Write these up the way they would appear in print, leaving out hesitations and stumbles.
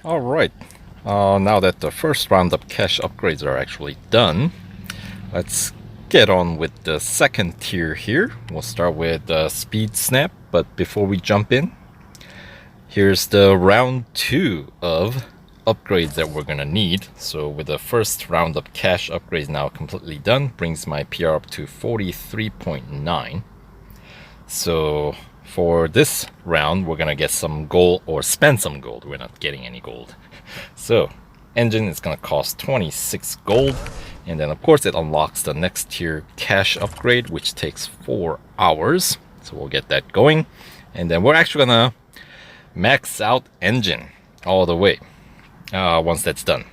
Alright, now that the first round of cache upgrades are actually done, let's get on with the second tier here. We'll start with Speed Snap, but before we jump in, here's the round 2 of upgrades that we're gonna need. So with the first round of cache upgrades now completely done, brings my PR up to 43.9. So for this round, we're gonna get some gold or spend some gold. We're not getting any gold. So engine is gonna cost 26 gold. And then of course it unlocks the next tier cache upgrade, which takes 4 hours. So we'll get that going. And then we're actually gonna max out engine all the way once that's done.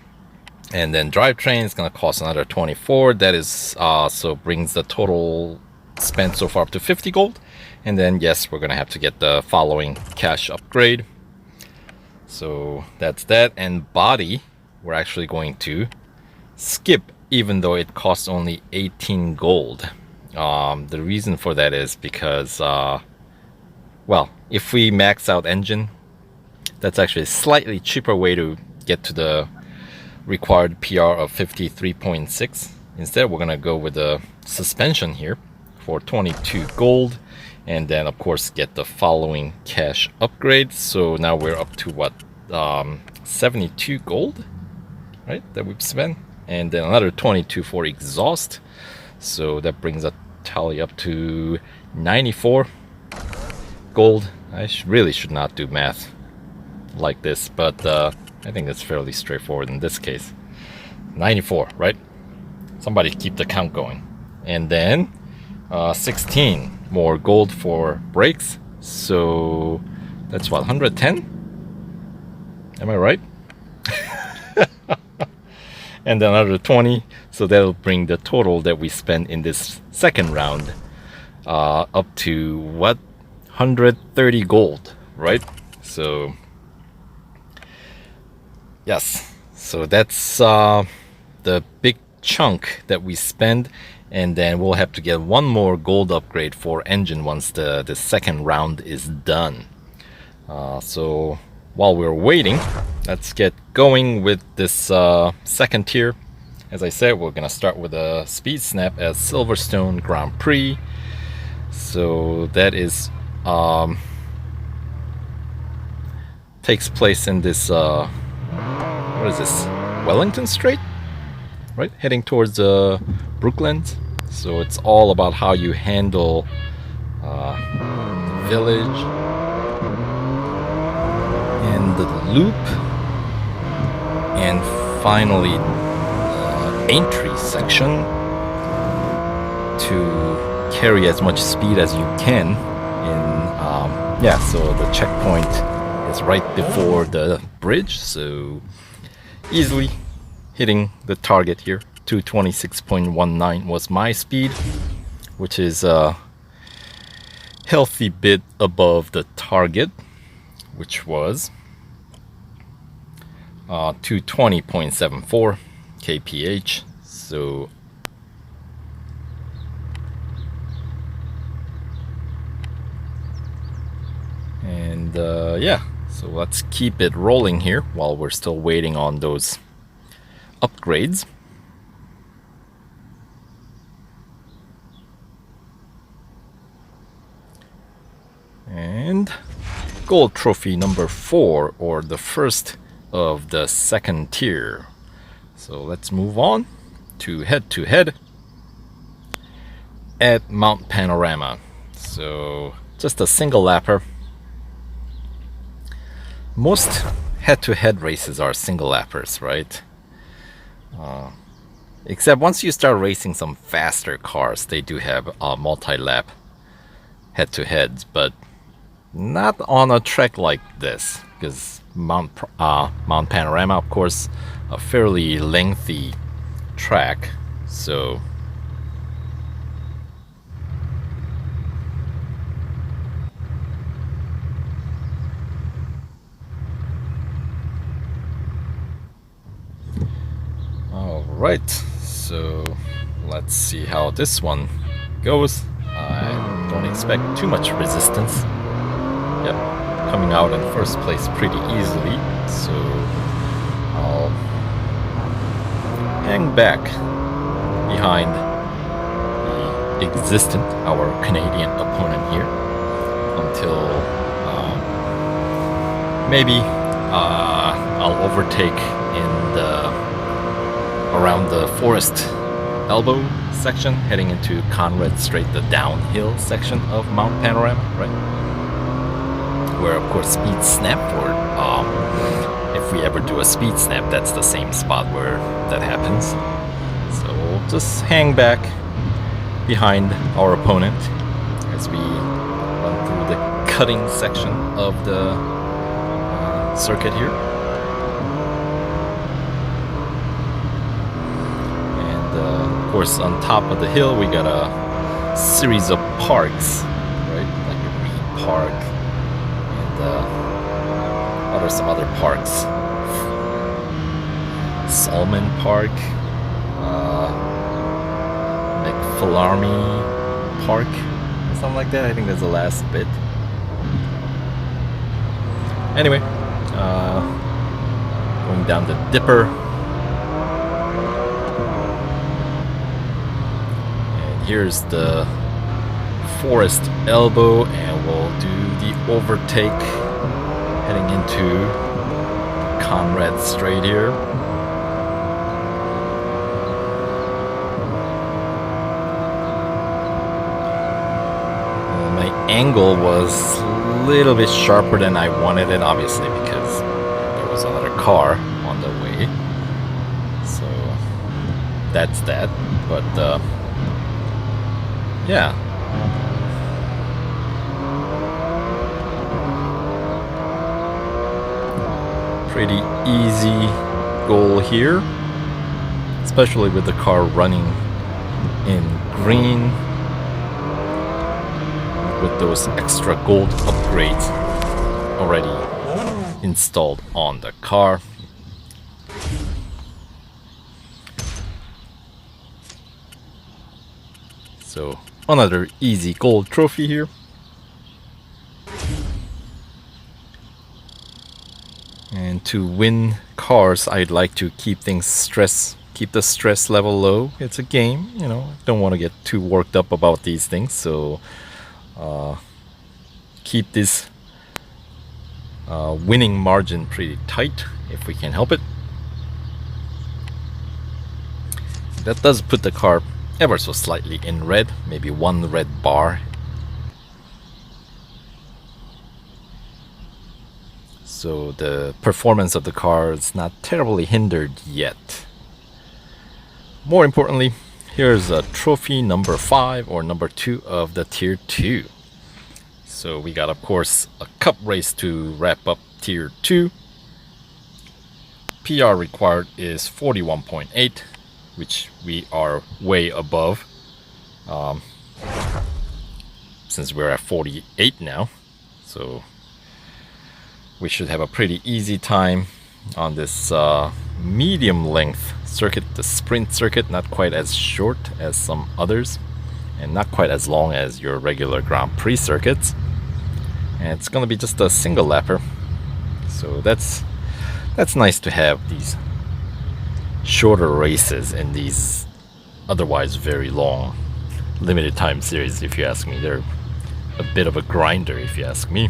And then drivetrain is gonna cost another 24. That is so brings the total spent so far up to 50 gold. And then yes, we're gonna have to get the following cache upgrade. So that's that. And body, we're actually going to skip, even though it costs only 18 gold. The reason for that is because well, if we max out engine, that's actually a slightly cheaper way to get to the required PR of 53.6. Instead, we're gonna go with the suspension here for 22 gold, and then of course get the following cache upgrade. So now we're up to what, 72 gold, right, that we've spent, and then another 22 for exhaust. So that brings a tally up to 94 gold. I really should not do math like this, but I think it's fairly straightforward in this case. 94, right? Somebody keep the count going. And then 16 more gold for brakes. So that's what, 110? Am I right? And then another 20. So that'll bring the total that we spent in this second round up to what? 130 gold, right? So yes, so that's the big chunk that we spend, and then we'll have to get one more gold upgrade for engine once the second round is done. So while we're waiting, let's get going with this second tier. As I said, we're gonna start with a Speed Snap at Silverstone Grand Prix. So that is takes place in this what is this, Wellington Strait, right, heading towards Brooklands. So it's all about how you handle the village and the loop, and finally entry section to carry as much speed as you can in yeah, so the checkpoint is right before the bridge, so easily hitting the target here. 226.19 was my speed, which is a healthy bit above the target, which was 220.74 kph. So and yeah, so let's keep it rolling here while we're still waiting on those upgrades. And gold trophy number 4, or the first of the second tier. So let's move on to head at Mount Panorama. So just a single lapper. Most head-to-head races are single lappers, right? Except once you start racing some faster cars, they do have multi-lap head-to-heads, but not on a track like this, because Mount Panorama, of course, a fairly lengthy track, so alright, so let's see how this one goes. I don't expect too much resistance. Yep, coming out in first place pretty easily, so back behind the existent, our Canadian opponent here, until maybe I'll overtake in the around the Forest Elbow section, heading into Conrad Strait, the downhill section of Mount Panorama, right? Where, of course, Speed Snap, or if we ever do a Speed Snap, that's the same spot where that happens. So we'll just hang back behind our opponent as we run through the cutting section of the circuit here. Of course, on top of the hill, we got a series of parks, right? Like a Reed Park, and what are some other parks? Salmon Park, McPhillarmy Park, something like that. I think that's the last bit. Anyway, going down the Dipper. Here's the Forest Elbow, and we'll do the overtake heading into Conrad Strait here. My angle was a little bit sharper than I wanted it, obviously, because there was another car on the way. So that's that. But yeah. Pretty easy goal here, especially with the car running in green with those extra gold upgrades already installed on the car. So another easy gold trophy here. And to win cars, I'd like to keep the stress level low. It's a game, you know. Don't want to get too worked up about these things, so keep this winning margin pretty tight if we can help it. That does put the car ever so slightly in red, maybe one red bar. So the performance of the car is not terribly hindered yet. More importantly, here's a trophy number 5 or number 2 of the Tier 2. So we got, of course, a cup race to wrap up Tier 2. PR required is 41.8, which we are way above, since we're at 48 now. So we should have a pretty easy time on this medium length circuit, the sprint circuit, not quite as short as some others and not quite as long as your regular Grand Prix circuits. And it's gonna be just a single lapper, so that's nice to have these shorter races in these otherwise very long limited time series. If you ask me, they're a bit of a grinder, if you ask me.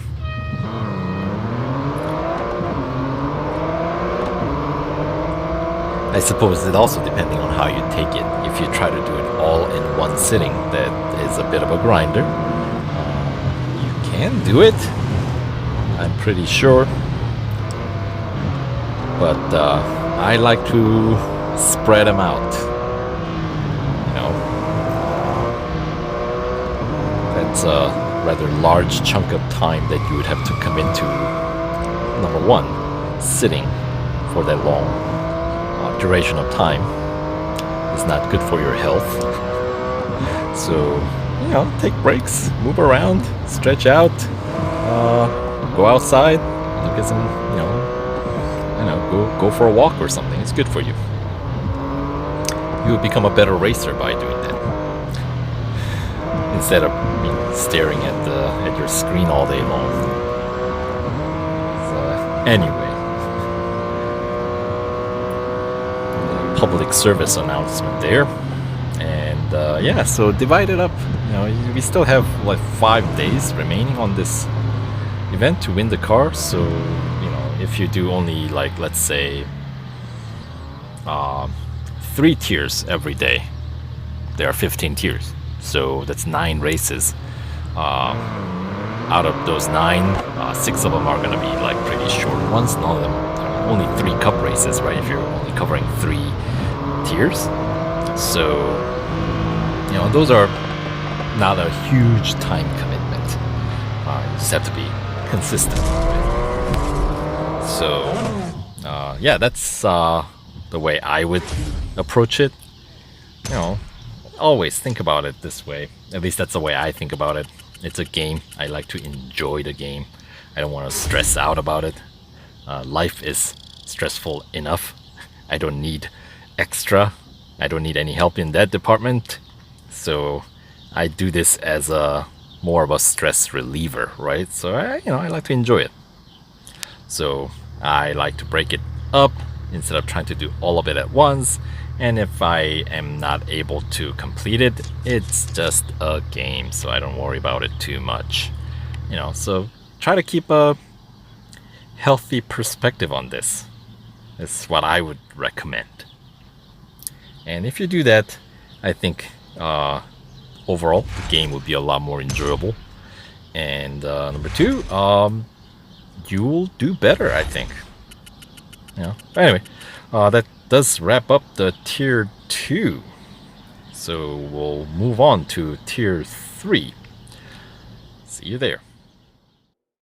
I suppose it also depending on how you take it. If you try to do it all in one sitting, that is a bit of a grinder. You can do it, I'm pretty sure, but I like to spread them out. You know, that's a rather large chunk of time that you would have to commit to. Number one, sitting for that long duration of time is not good for your health. So, you know, take breaks, move around, stretch out, go outside, look at some, go for a walk or something. It's good for you. You would become a better racer by doing that, instead of staring at your screen all day long. So, anyway. public service announcement there. And yeah, so divide it up. You know, we still have like 5 days remaining on this event to win the car. So you know, if you do only like, let's say 3 tiers every day, there are 15 tiers, so that's 9 races. Out of those 9, 6 of them are gonna be like pretty short ones. None of them, only 3 cup races, right? If you're only covering 3 tiers, so you know, those are not a huge time commitment. You just have to be consistent. Right? So yeah, that's the way I would approach it. You know, always think about it this way. At least that's the way I think about it. It's a game. I like to enjoy the game. I don't want to stress out about it. Life is stressful enough. I don't need extra. I don't need any help in that department. So I do this as a more of a stress reliever, right? So I like to enjoy it. So I like to break it up instead of trying to do all of it at once. And if I am not able to complete it, it's just a game, so I don't worry about it too much. You know, so try to keep a healthy perspective on this. That's what I would recommend. And if you do that, I think overall the game would be a lot more enjoyable. And number 2, you'll do better, I think. You know, but anyway, that does wrap up the tier 2. So we'll move on to tier 3. See you there.